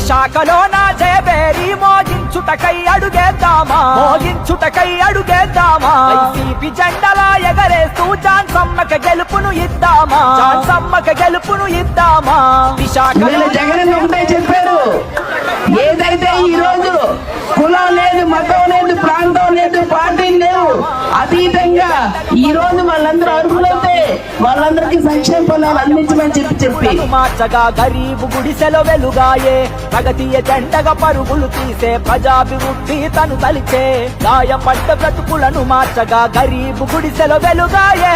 విశాఖలో నా జయబేరి మోగించుటకై అడుగేద్దామా వైసీపీ జెండలా ఎగరేస్తూ ఝాన్సమ్మక గెలుపును ఇద్దామా విశాఖలో జగన్ ఒకటే చెప్పారు, ఏదైతే ఈ రోజు కులం లేదు, మతం లేదు, ప్రాంతం లేదు, పార్టీ లేవు, అతీతంగా ఈ రోజు వాళ్ళందరూ అర్హులైతే వాళ్ళందరికీ సంక్షేమ ఫలాలు అందించమని చెప్పి మార్చగా గరీబు గుడిసెలో వెలుగాయే, ప్రగతి ఎజెండగా పరుగులు తీసే ప్రజాభివృద్ధి తను తలిచే, గాయపడ్డ బ్రతుకులను మార్చగా గరీబు గుడిసెలో వెలుగాయే.